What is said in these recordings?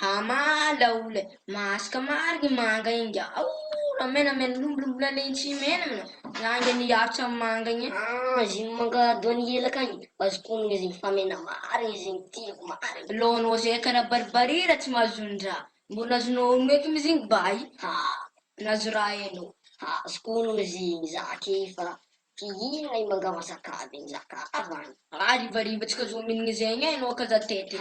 Amala ule masaka marigny manga inga. Menamena lombolombola lentsy mena mina. Yanga ni artra manga igny. Ziny manga doany elaka agny. Azoko onogny ziny fa mena marigny ziny tiako marigny. Lonao zay karaha baribarira tsy mahazondra. Mbola azonao meky miziny bay. Nazo raha hainao. Azoko onogny ziny zake fa ino i manga masaka aby igny zakavany. Rivarivatsika zo minigny zegny hainao ka za tety.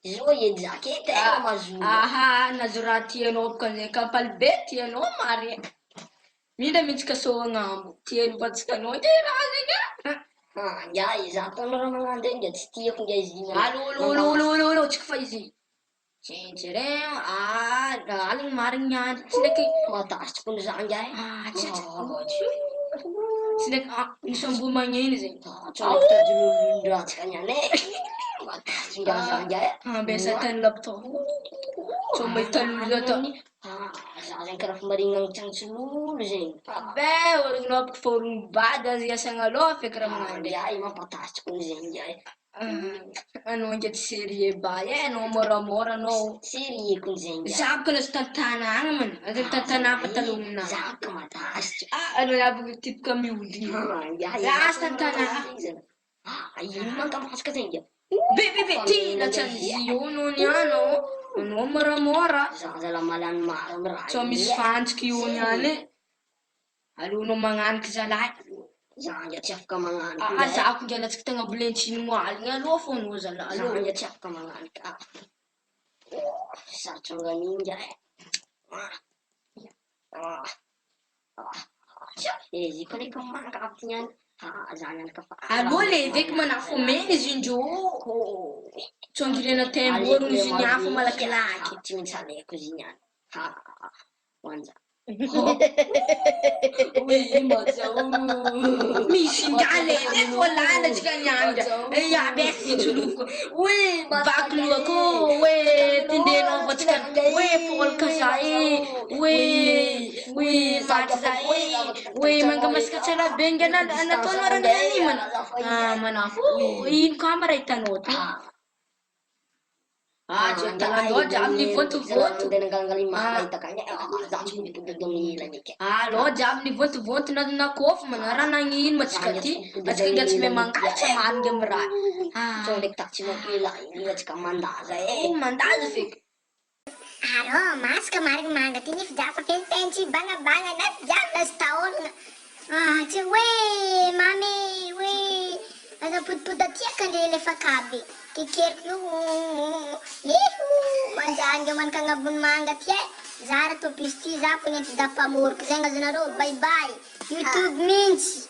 Zo edy zake tena mazomba. Nazo raha tianao boka zay kampalibe tianao mare. Mindra mihitsika soagnambo. Tianao batsikanao te raha zegny. Ngiahy za ataonao raha magnano inga tsy tiako ngiahy izy iny. Alô, tsika fa izy. Tsentsere, aligny marigny niandry. Tsy ndraiky matasitry koa za ngiahy. Tsy ndraiky misy amboa magneno zegny. Tsy ndraiky tadilolondratsika niane. Matasitry nga za ngiahy. Ambesa tany laptop. Tsô mahita lolo atao. Za zegny karaha fa marigny agnitragnotsy lolo zegny. Be, orognao boko fa orogno bady azy iasagna aloha feky raha magnano. Ngiahy mampatasitry koa zegny ngiahy. Anao nge tsy serie bay anao moramora anao. Serie koa zegny. Za boka nazo tantanagna man. Aza tantanaka talomina. Za boka matasitry. Anao aby tipika mihodigny. Za tantanaka. Ino manga masaka zegny. Be, ty latsan'izy io anao niano. Anao moramora. Za zala malany maro amy raha. Tsô misy fantsiky io niany. Alonao magnaniky zalahy. Za ngia tsy afaka magnaniky. Zako ngia latsaka tegna bolentsiny moaligny aloha fô anao zalahy. Za ngia tsy afaka magnaniky. Sarotry angan'igny ngiahy. Izy koa leka manga aby ty niany. Za niany ka fa. Aloha le veky manafo mena izy indro. Tsô angirena temborogno izy niafo malakilaky. Tsy maintsy aleko izy niany. Hoanja. Misy ngale fô lala tsika niandra. Abesy itsoloako. Vakiloako. Tindenao vatsika. Folaka zay. Vaty zay. Manga masaka tsara be nge nataonao ranganimana. Manafo. Ino kamba raha hitanao ty? Alô jiaby nivontovonto. Alô jiaby nivontovonto na kôfa mana raha nagnino matsika ty. Atsika nge tsy mahay mangalatra marigny amy raha. Tsô ndraiky tatsimoky elaela atsika mandaza mandaza feky. Alô, masaka marigny manga ty nify jiaby fenifenitsy bangabanga nefy jiaby lazo tahôlagna. Tsy hoe mamy hoe aza podipody aty akandre elefakaby. Kekeriko io manjangy manika agnabony manga ty e. Za raha topisy ty za ponenty da mpamoroko zegny azonareo bye bye. YouTube mintsy.